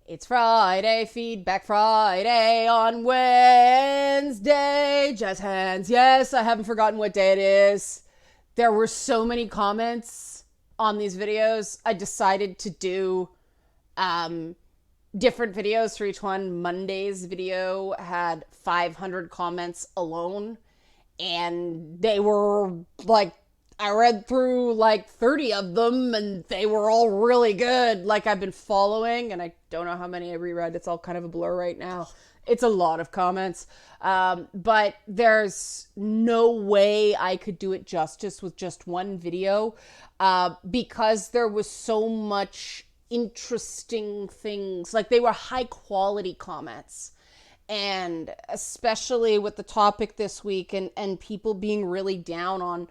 It's Friday, Feedback Friday on Wednesday. Jazz hands. Yes, I haven't forgotten what day it is. There were so many comments on these videos. I decided to do um, different videos for each one. Monday's video had 500 comments alone, and they were like, I read through like 30 of them and they were all really good. Like, I've been following, and I don't know how many I reread. It's all kind of a blur right now. It's a lot of comments. But there's no way I could do it justice with just one video, because there was so much interesting things. Like, they were high quality comments, and especially with the topic this week, and people being really down on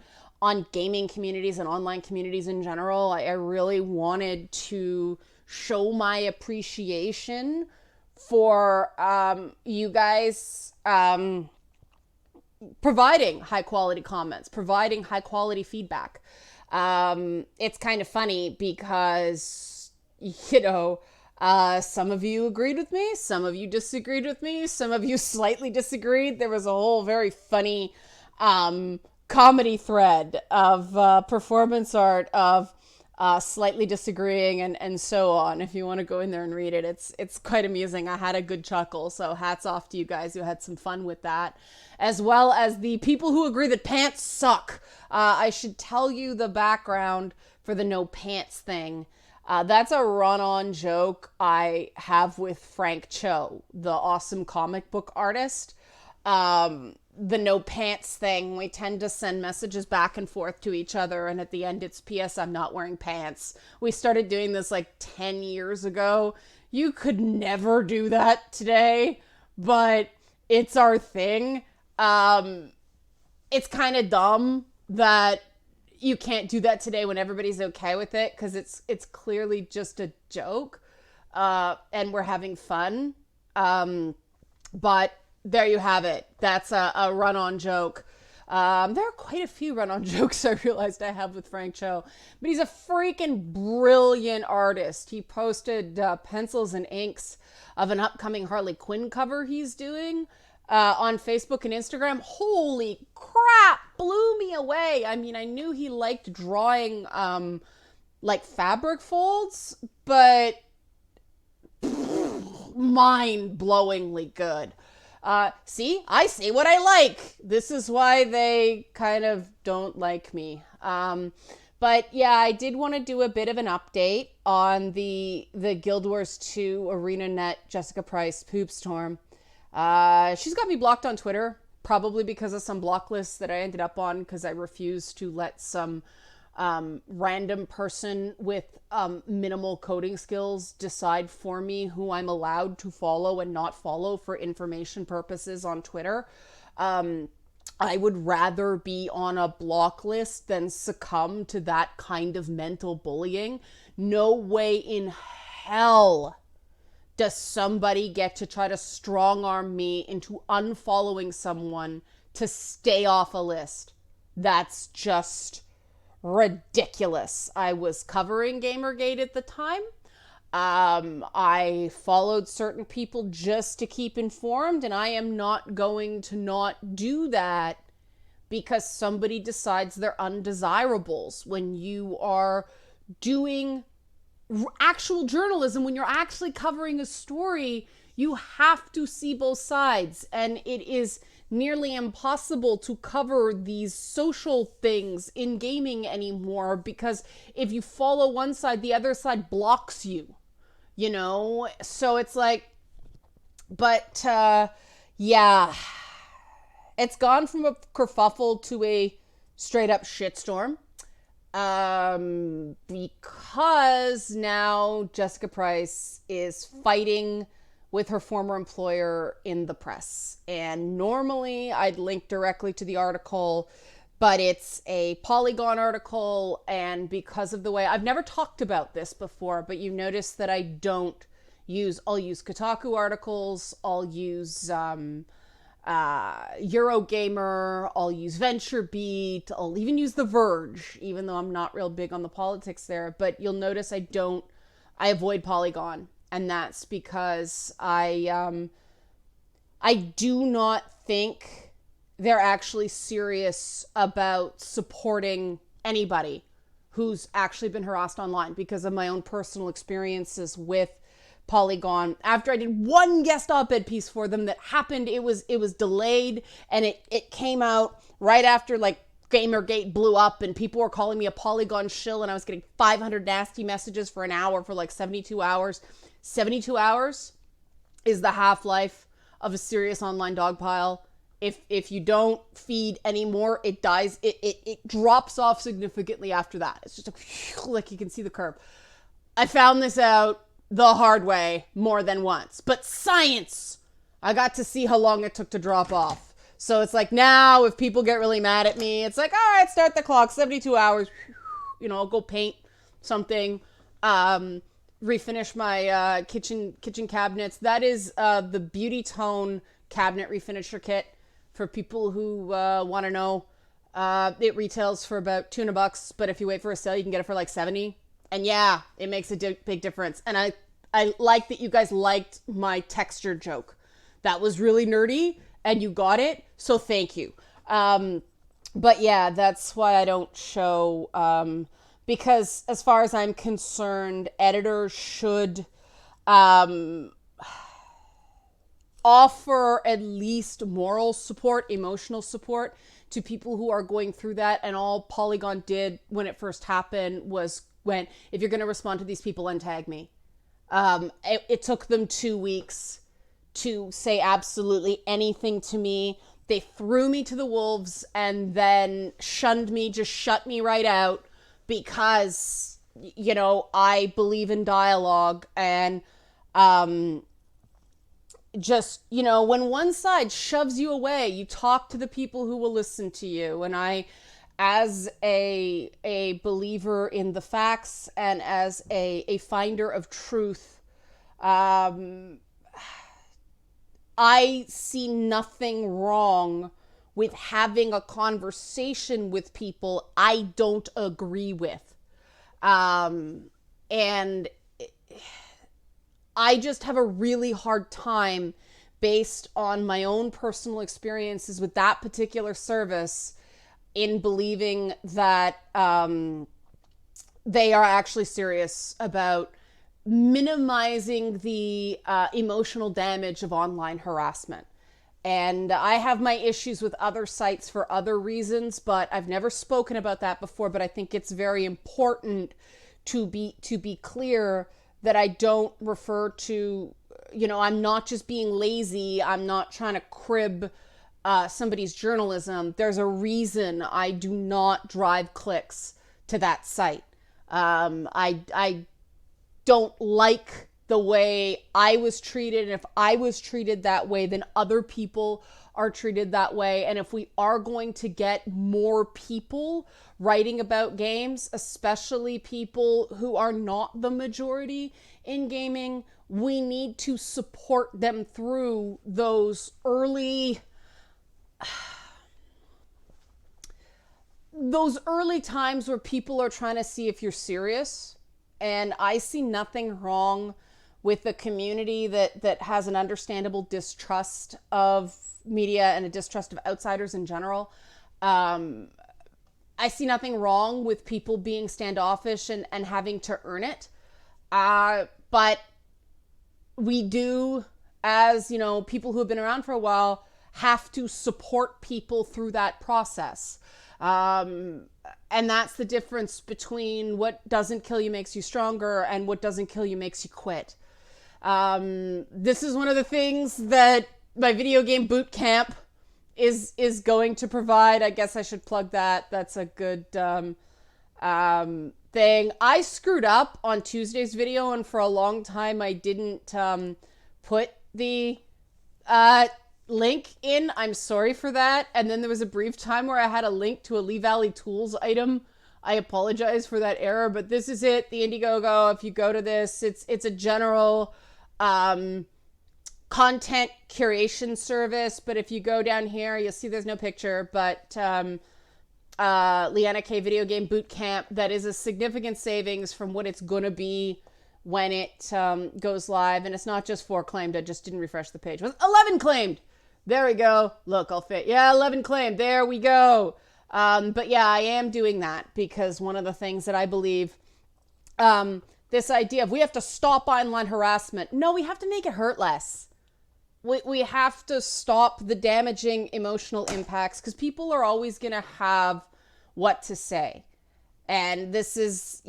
gaming communities and online communities in general. I really wanted to show my appreciation for you guys providing high quality comments, providing high quality feedback. It's kind of funny because, some of you agreed with me, some of you disagreed with me, some of you slightly disagreed. There was a whole very funny comedy thread of performance art of slightly disagreeing and so on. If you want to go in there and read it, it's quite amusing. I had a good chuckle, so hats off to you guys who had some fun with that, as well as the people who agree that pants suck. I should tell you the background for the no pants thing. That's a run-on joke I have with Frank Cho, the awesome comic book artist. The no pants thing, we tend to send messages back and forth to each other, and at the end it's PS I'm not wearing pants. We started doing this like 10 years ago. You could never do that today, but it's our thing. It's kind of dumb that you can't do that today when everybody's okay with it, because it's clearly just a joke, and we're having fun. But there you have it. That's a run-on joke. There are quite a few run-on jokes I realized I have with Frank Cho, but he's a freaking brilliant artist. He posted pencils and inks of an upcoming Harley Quinn cover he's doing on Facebook and Instagram. Holy crap, blew me away. I mean, I knew he liked drawing like fabric folds, but mind-blowingly good. See, I say what I like. This is why they kind of don't like me. But yeah, I did want to do a bit of an update on the Guild Wars 2 ArenaNet Jessica Price poop storm. She's got me blocked on Twitter, probably because of some block lists that I ended up on because I refused to let some random person with minimal coding skills decide for me who I'm allowed to follow and not follow for information purposes on Twitter. I would rather be on a block list than succumb to that kind of mental bullying. No way in hell does somebody get to try to strong arm me into unfollowing someone to stay off a list. That's just ridiculous. I was covering Gamergate at the time. I followed certain people just to keep informed, and I am not going to not do that because somebody decides they're undesirables. When you are doing actual journalism, when you're actually covering a story, you have to see both sides, and it is nearly impossible to cover these social things in gaming anymore, because if you follow one side, the other side blocks you, so it's like, but yeah, it's gone from a kerfuffle to a straight up shitstorm, because now Jessica Price is fighting with her former employer in the press. And normally I'd link directly to the article, but it's a Polygon article, and because of the way, I've never talked about this before, but you notice that I'll use Kotaku articles, I'll use Eurogamer, I'll use VentureBeat, I'll even use The Verge, even though I'm not real big on the politics there, but you'll notice I avoid Polygon. And that's because I do not think they're actually serious about supporting anybody who's actually been harassed online, because of my own personal experiences with Polygon. After I did one guest op-ed piece for them that happened, it was delayed, and it came out right after like Gamergate blew up and people were calling me a Polygon shill, and I was getting 500 nasty messages for an hour for like 72 hours. 72 hours is the half-life of a serious online dogpile. If you don't feed anymore, it dies. It drops off significantly after that. It's just like you can see the curve. I found this out the hard way more than once. But science! I got to see how long it took to drop off. So it's like now if people get really mad at me, it's like, all right, start the clock, 72 hours. You know, I'll go paint something. Refinish my kitchen cabinets. That is the Beauty Tone cabinet refinisher kit. For people who want to know, it retails for about $200, but if you wait for a sale, you can get it for like 70. And yeah, it makes a big difference. And I like that you guys liked my texture joke. That was really nerdy, and you got it, so thank you. But yeah, that's why I don't show, because as far as I'm concerned, editors should offer at least moral support, emotional support to people who are going through that. And all Polygon did when it first happened was if you're going to respond to these people, untag me. It took them 2 weeks to say absolutely anything to me. They threw me to the wolves and then shunned me, just shut me right out, because, you know, I believe in dialogue. And, just, you know, when one side shoves you away, you talk to the people who will listen to you. And I, as a believer in the facts and as a finder of truth, I see nothing wrong with having a conversation with people I don't agree with. And I just have a really hard time, based on my own personal experiences with that particular service, in believing that they are actually serious about minimizing the emotional damage of online harassment. And I have my issues with other sites for other reasons, but I've never spoken about that before. But I think it's very important to be clear that I don't refer to, you know, I'm not just being lazy. I'm not trying to crib somebody's journalism. There's a reason I do not drive clicks to that site. I don't like the way I was treated. And if I was treated that way, then other people are treated that way. And if we are going to get more people writing about games, especially people who are not the majority in gaming, we need to support them through those early times where people are trying to see if you're serious. And I see nothing wrong with a community that has an understandable distrust of media and a distrust of outsiders in general. I see nothing wrong with people being standoffish and having to earn it. But we do, as, you know, people who have been around for a while, have to support people through that process. And that's the difference between what doesn't kill you makes you stronger and what doesn't kill you makes you quit. This is one of the things that my video game boot camp is going to provide. I guess I should plug that. That's a good thing. I screwed up on Tuesday's video, and for a long time I didn't put the link in. I'm sorry for that. And then there was a brief time where I had a link to a Lee Valley Tools item. I apologize for that error, but this is it. The Indiegogo. If you go to this, it's a general content curation service. But if you go down here, you'll see there's no picture, but Leanna K Video Game Boot Camp, that is a significant savings from what it's going to be when it goes live. And it's not just 4 claimed. I just didn't refresh the page. It was 11 claimed. There we go. Look, I'll fit. Yeah, 11 claimed. There we go. But yeah, I am doing that because one of the things that I believe, this idea of we have to stop online harassment. No, we have to make it hurt less. We have to stop the damaging emotional impacts because people are always going to have what to say. And this is,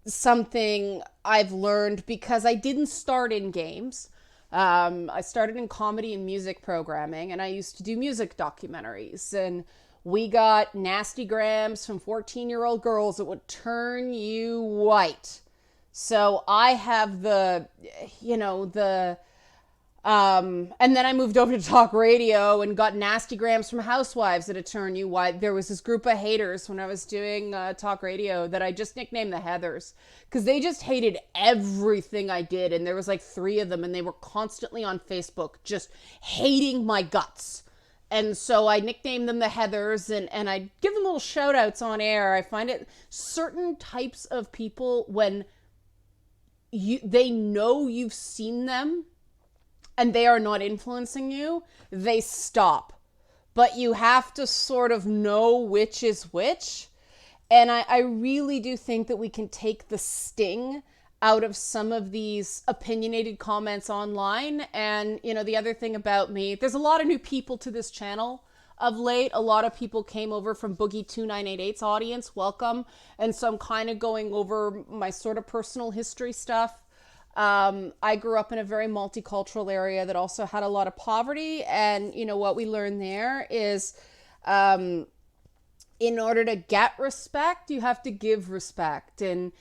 something I've learned because I didn't start in games. I started in comedy and music programming, and I used to do music documentaries. And we got nasty grams from 14-year-old girls that would turn you white. So I have and then I moved over to talk radio and got nasty grams from housewives that had turned you white. There was this group of haters when I was doing talk radio that I just nicknamed the Heathers because they just hated everything I did. And there was like 3 of them, and they were constantly on Facebook just hating my guts. And so I nicknamed them the Heathers, and I give them little shout outs on air. I find it certain types of people, when they know you've seen them and they are not influencing you, they stop. But you have to sort of know which is which. And I really do think that we can take the sting out of some of these opinionated comments online. And, the other thing about me, there's a lot of new people to this channel of late. A lot of people came over from Boogie2988's audience. Welcome. And so I'm kind of going over my sort of personal history stuff. I grew up in a very multicultural area that also had a lot of poverty. And, what we learned there is, in order to get respect, you have to give respect. And,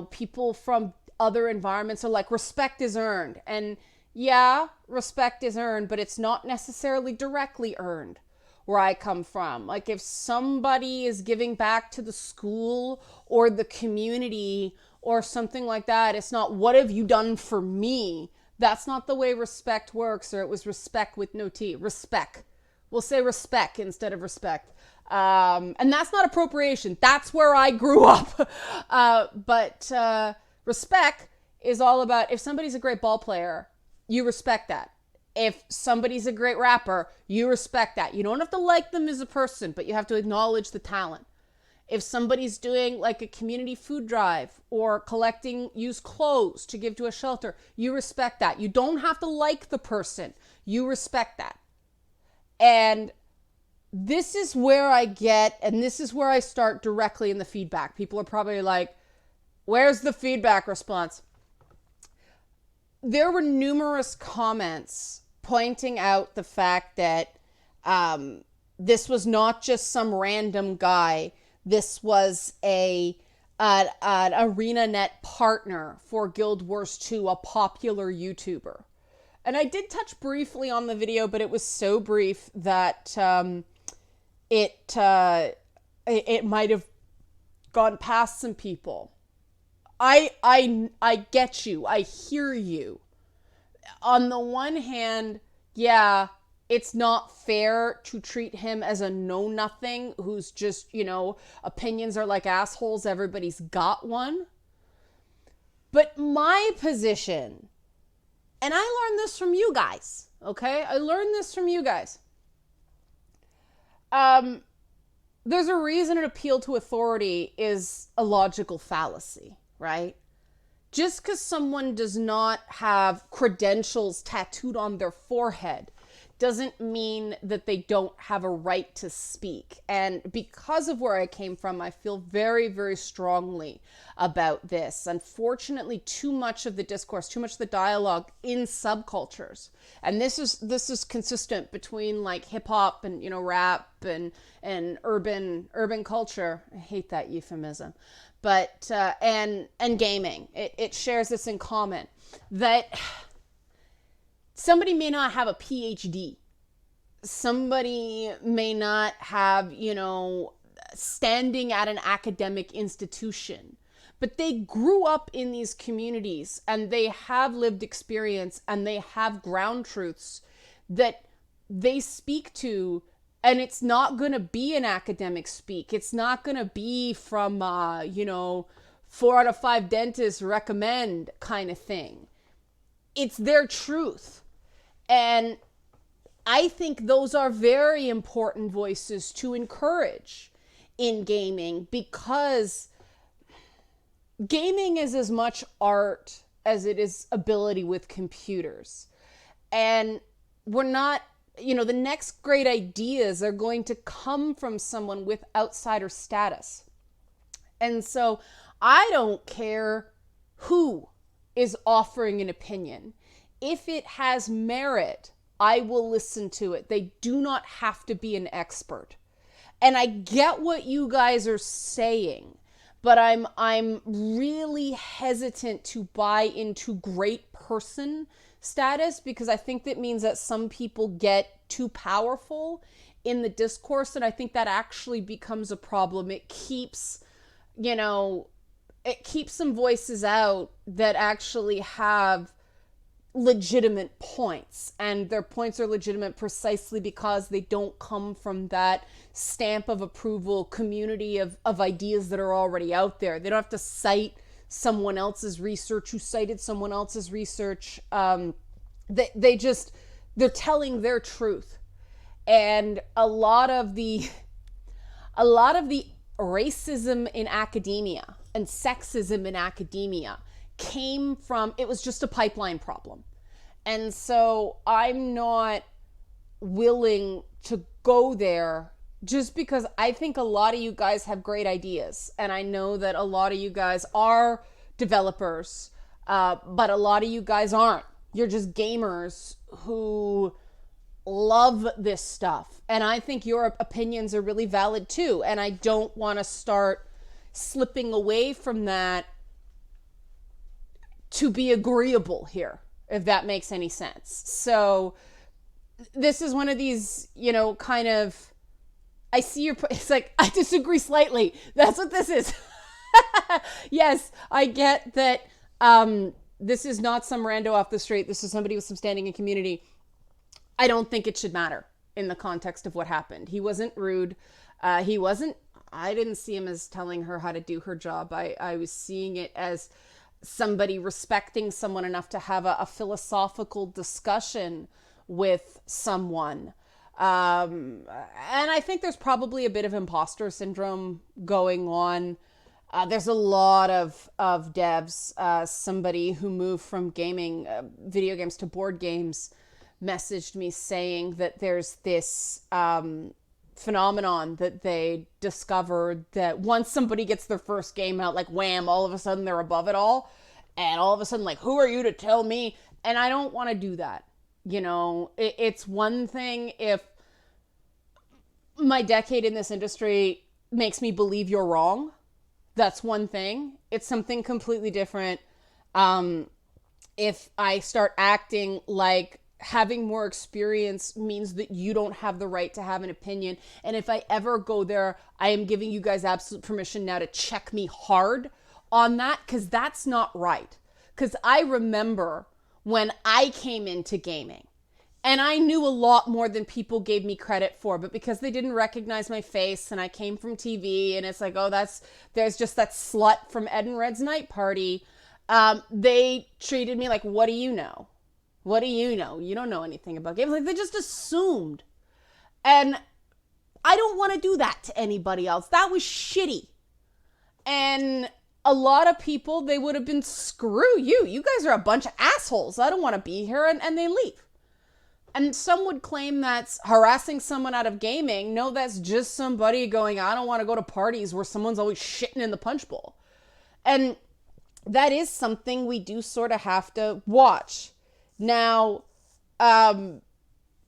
people from other environments are like, respect is earned. And yeah, respect is earned, but it's not necessarily directly earned where I come from. Like if somebody is giving back to the school or the community or something like that, it's not, what have you done for me? That's not the way respect works. Or it was respect with no T. Respect. We'll say respect instead of respect. And that's not appropriation. That's where I grew up. But respect is all about, if somebody's a great ball player, you respect that. If somebody's a great rapper, you respect that. You don't have to like them as a person, but you have to acknowledge the talent. If somebody's doing like a community food drive or collecting used clothes to give to a shelter, you respect that. You don't have to like the person. You respect that. And this is where I get, and this is where I start directly in the feedback. People are probably like, where's the feedback response? There were numerous comments pointing out the fact that this was not just some random guy. This was an ArenaNet partner for Guild Wars 2, a popular YouTuber. And I did touch briefly on the video, but it was so brief that it might have gone past some people. I get you. I hear you. On the one hand, yeah, it's not fair to treat him as a know-nothing who's just, opinions are like assholes. Everybody's got one. But my position, and I learned this from you guys, okay? I learned this from you guys. There's a reason an appeal to authority is a logical fallacy, right? Just because someone does not have credentials tattooed on their forehead doesn't mean that they don't have a right to speak. And because of where I came from, I feel very, very strongly about this. Unfortunately, too much of the discourse, too much of the dialogue in subcultures, and this is consistent between like hip hop and rap and urban culture. I hate that euphemism, but and gaming. It shares this in common that somebody may not have a PhD. Somebody may not have, standing at an academic institution, but they grew up in these communities and they have lived experience and they have ground truths that they speak to. And it's not going to be an academic speak. It's not going to be from, 4 out of 5 dentists recommend kind of thing. It's their truth. And I think those are very important voices to encourage in gaming, because gaming is as much art as it is ability with computers. And we're not, the next great ideas are going to come from someone with outsider status. And so I don't care who is offering an opinion. If it has merit, I will listen to it. They do not have to be an expert. And I get what you guys are saying, but I'm really hesitant to buy into great person status, because I think that means that some people get too powerful in the discourse, and I think that actually becomes a problem. It keeps some voices out that actually have legitimate points, and their points are legitimate precisely because they don't come from that stamp of approval community of ideas that are already out there. They don't have to cite someone else's research who cited someone else's research. They're telling their truth. And a lot of the racism in academia and sexism in academia came from, it was just a pipeline problem. And so I'm not willing to go there, just because I think a lot of you guys have great ideas. And I know that a lot of you guys are developers, but a lot of you guys aren't. You're just gamers who love this stuff. And I think your opinions are really valid too. And I don't want to start slipping away from that to be agreeable here, if that makes any sense. So this is one of these, kind of, I see your, it's like, I disagree slightly. That's what this is. Yes, I get that. This is not some rando off the street. This is somebody with some standing in community. I don't think it should matter in the context of what happened. He wasn't rude. I didn't see him as telling her how to do her job. I was seeing it as somebody respecting someone enough to have a philosophical discussion with someone. And I think there's probably a bit of imposter syndrome going on. There's a lot of devs. Somebody who moved from gaming, video games to board games, messaged me saying that there's this phenomenon that they discovered, that once somebody gets their first game out, like wham, all of a sudden they're above it all. And all of a sudden, like, who are you to tell me? And I don't want to do that. It's one thing if my decade in this industry makes me believe you're wrong. That's one thing. It's something completely different if I start acting like having more experience means that you don't have the right to have an opinion. And if I ever go there, I am giving you guys absolute permission now to check me hard on that, because that's not right. Because I remember when I came into gaming, and I knew a lot more than people gave me credit for, but because they didn't recognize my face and I came from TV, and it's like, oh, there's just that slut from Ed and Red's Night Party. They treated me like, what do you know? What do you know? You don't know anything about games. Like, they just assumed. And I don't want to do that to anybody else. That was shitty. And a lot of people, they would have been, screw you. You guys are a bunch of assholes. I don't want to be here. And they leave. And some would claim that's harassing someone out of gaming. No, that's just somebody going, I don't want to go to parties where someone's always shitting in the punch bowl. And that is something we do sort of have to watch. Now, there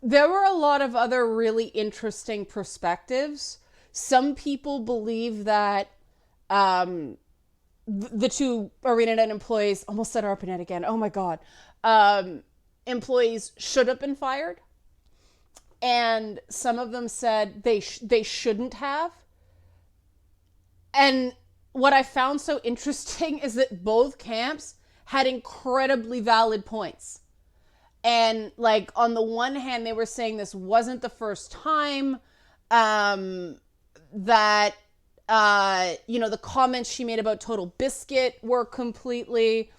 were a lot of other really interesting perspectives. Some people believe that the two ArenaNet employees, almost said ARPANET again, oh my God, employees should have been fired. And some of them said they shouldn't have. And what I found so interesting is that both camps had incredibly valid points. And like, on the one hand, they were saying this wasn't the first time that The comments she made about Total Biscuit were completely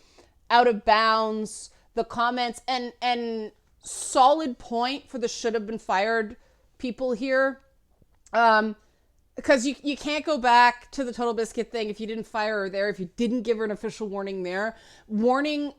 out of bounds. The comments and solid point for the should have been fired people here. Because you can't go back to the Total Biscuit thing if you didn't fire her there, if you didn't give her an official warning there.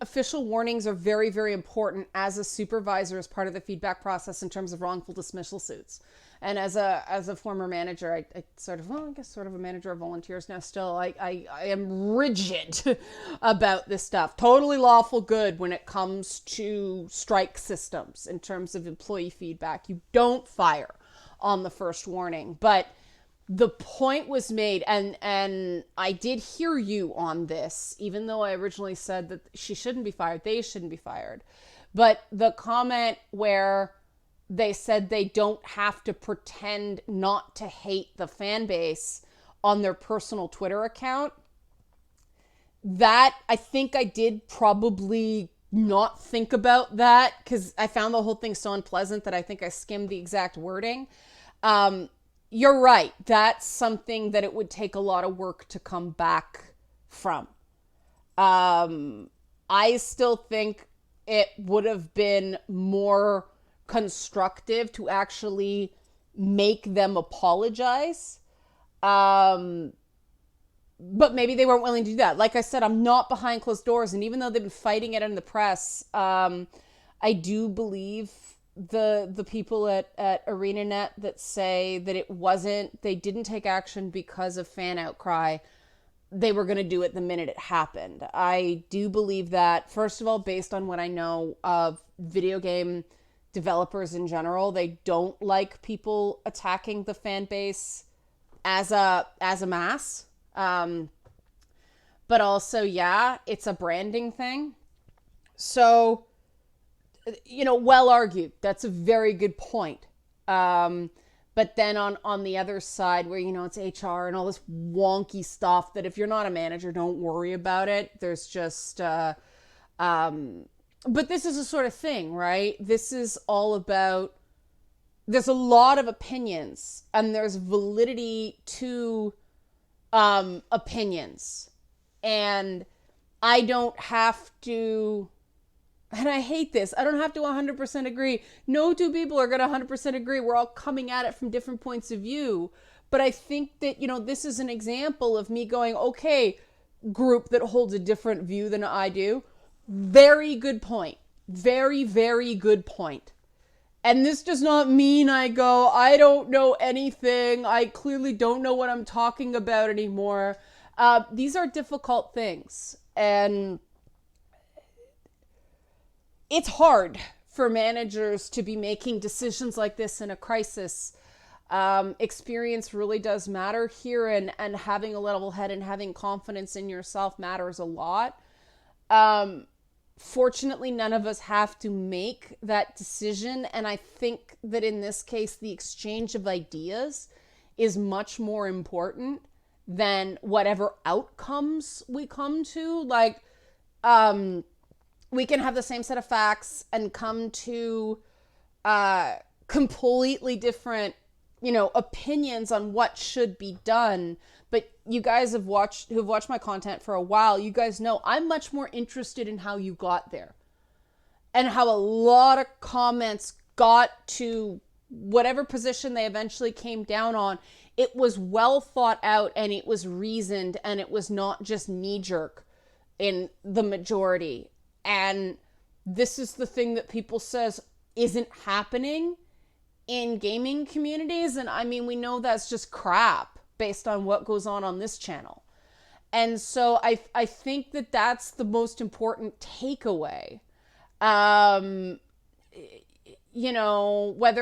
Official warnings are very, very important as a supervisor, as part of the feedback process in terms of wrongful dismissal suits. And as a former manager, I sort of a manager of volunteers now still, I am rigid about this stuff. Totally lawful good when it comes to strike systems in terms of employee feedback. You don't fire on the first warning. But the point was made, and I did hear you on this, even though I originally said that she shouldn't be fired, they shouldn't be fired. But the comment where they said they don't have to pretend not to hate the fan base on their personal Twitter account, that I think I did probably not think about that, because I found the whole thing so unpleasant that I think I skimmed the exact wording. You're right. That's something that it would take a lot of work to come back from. I still think it would have been more constructive to actually make them apologize. But maybe they weren't willing to do that. Like I said, I'm not behind closed doors. And even though they've been fighting it in the press, I do believe the people at ArenaNet that say that they didn't take action because of fan outcry. They were going to do it the minute it happened. I do believe that, first of all, based on what I know of video game developers in general, they don't like people attacking the fan base as a mass. But also, yeah, it's a branding thing. So, well argued. That's a very good point. But then on the other side where, it's HR and all this wonky stuff that if you're not a manager, don't worry about it. There's just, but this is a sort of thing, right? This is all about, there's a lot of opinions and there's validity to opinions. And I don't have to, and I hate this, I don't have to 100% agree. No two people are going to 100% agree. We're all coming at it from different points of view. But I think that, this is an example of me going, okay, group that holds a different view than I do. Very good point. Very, very good point. And this does not mean I go, I don't know anything. I clearly don't know what I'm talking about anymore. These are difficult things. And it's hard for managers to be making decisions like this in a crisis. Experience really does matter here, and having a level head and having confidence in yourself matters a lot. Fortunately, none of us have to make that decision. And I think that in this case, the exchange of ideas is much more important than whatever outcomes we come to. Like, we can have the same set of facts and come to completely different, opinions on what should be done. But you guys who've watched my content for a while, you guys know I'm much more interested in how you got there and how a lot of comments got to whatever position they eventually came down on. It was well thought out and it was reasoned, and it was not just knee-jerk in the majority. And this is the thing that people says isn't happening in gaming communities. And I mean, we know that's just crap based on what goes on this channel. And so I think that that's the most important takeaway. Whether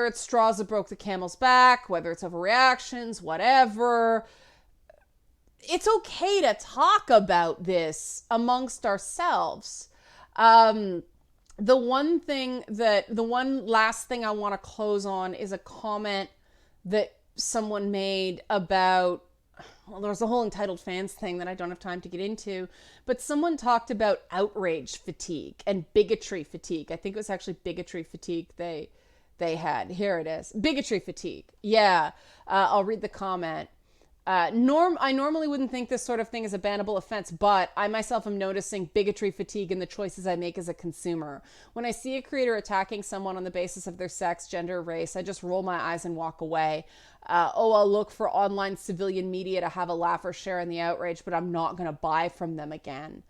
it's straws that broke the camel's back, whether it's overreactions, whatever, it's okay to talk about this amongst ourselves. The one last thing I want to close on is a comment that someone made about, well, there was a whole entitled fans thing that I don't have time to get into, but someone talked about outrage fatigue and bigotry fatigue. I think it was actually bigotry fatigue they had. Here it is. Bigotry fatigue. Yeah. I'll read the comment. I normally wouldn't think this sort of thing is a bannable offense, but I myself am noticing bigotry fatigue in the choices I make as a consumer. When I see a creator attacking someone on the basis of their sex, gender, race, I just roll my eyes and walk away. I'll look for online civilian media to have a laugh or share in the outrage, but I'm not going to buy from them again.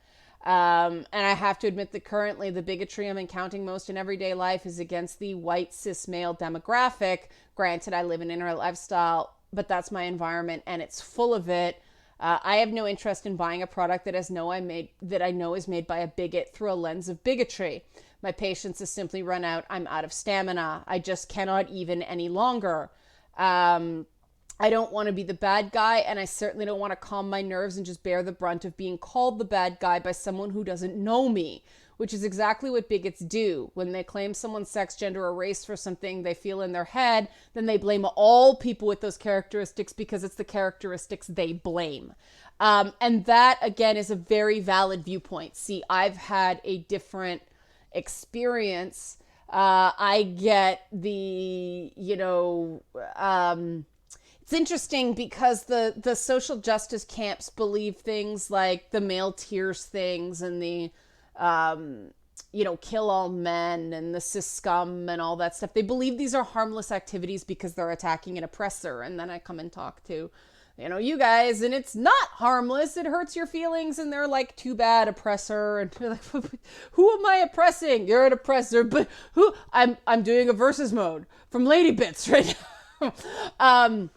And I have to admit that currently the bigotry I'm encountering most in everyday life is against the white cis male demographic. Granted, I live an inner lifestyle, but that's my environment and it's full of it. I have no interest in buying a product that I know is made by a bigot through a lens of bigotry. My patience has simply run out. I'm out of stamina. I just cannot even any longer. I don't want to be the bad guy, and I certainly don't want to calm my nerves and just bear the brunt of being called the bad guy by someone who doesn't know me, which is exactly what bigots do. When they claim someone's sex, gender, or race for something they feel in their head, then they blame all people with those characteristics because it's the characteristics they blame. And that, again, is a very valid viewpoint. See, I've had a different experience. I get the, it's interesting because the social justice camps believe things like the male tears things and the, kill all men and the cis scum and all that stuff. They believe these are harmless activities because they're attacking an oppressor. And then I come and talk to, you guys, and it's not harmless. It hurts your feelings. And they're like, too bad, oppressor. And they're like, who am I oppressing? You're an oppressor. But who? I'm doing a versus mode from Lady Bits right now.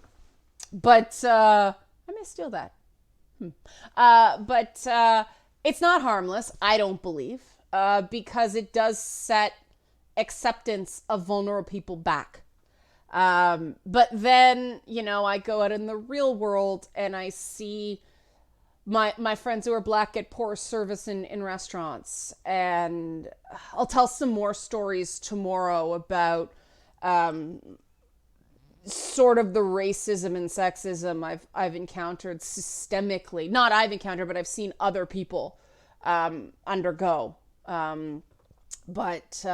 But I may steal that. But it's not harmless, I don't believe, because it does set acceptance of vulnerable people back. But then, I go out in the real world and I see my friends who are Black get poor service in restaurants. And I'll tell some more stories tomorrow about sort of the racism and sexism I've encountered systemically. Not I've encountered, but I've seen other people undergo. But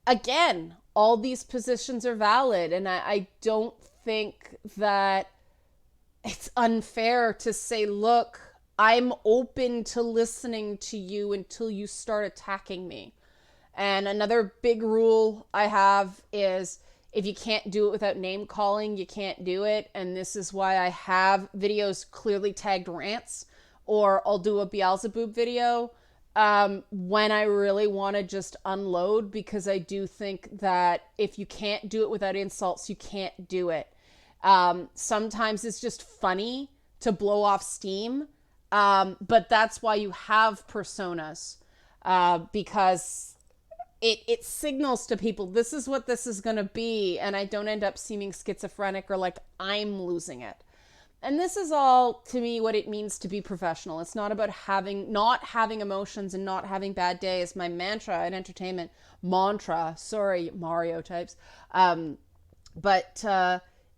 again, all these positions are valid, and I don't think that it's unfair to say, look, I'm open to listening to you until you start attacking me. And another big rule I have is if you can't do it without name calling, you can't do it. And this is why I have videos clearly tagged rants, or I'll do a Beelzebub video when I really want to just unload, because I do think that if you can't do it without insults, you can't do it. Sometimes it's just funny to blow off steam, but that's why you have personas, because it signals to people, this is what this is going to be, and I don't end up seeming schizophrenic or like I'm losing it. And this is all, to me, what it means to be professional. It's not about not having emotions and not having bad days. My mantra in entertainment, sorry, Mario types. But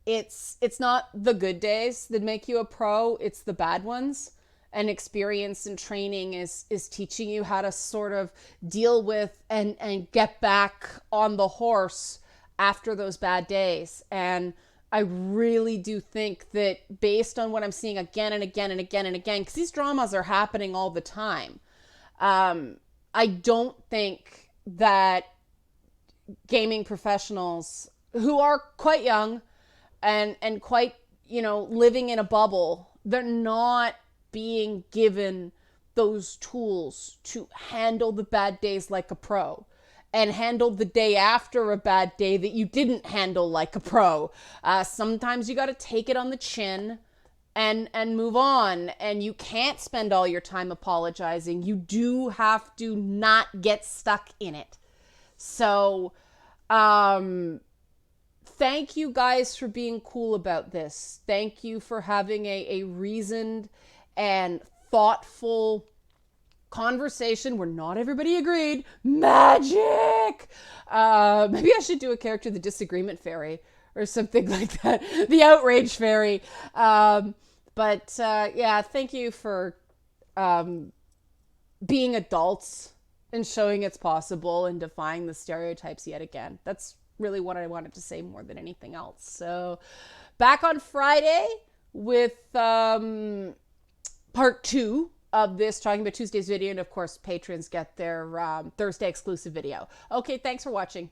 it's not the good days that make you a pro, it's the bad ones. And experience and training is teaching you how to sort of deal with and get back on the horse after those bad days. And I really do think that based on what I'm seeing again and again and again and again, because these dramas are happening all the time, I don't think that gaming professionals who are quite young and quite, living in a bubble, they're not being given those tools to handle the bad days like a pro and handle the day after a bad day that you didn't handle like a pro. Sometimes you got to take it on the chin and move on, and you can't spend all your time apologizing. You do have to not get stuck in it. So, thank you guys for being cool about this. Thank you for having a reasoned and thoughtful conversation where not everybody agreed. Magic! Maybe I should do a character, the Disagreement Fairy, or something like that. The Outrage Fairy. But thank you for being adults and showing it's possible and defying the stereotypes yet again. That's really what I wanted to say more than anything else. So Back on Friday with part 2 of this Talking About Tuesday's video. And of course, patrons get their Thursday exclusive video. Okay, thanks for watching.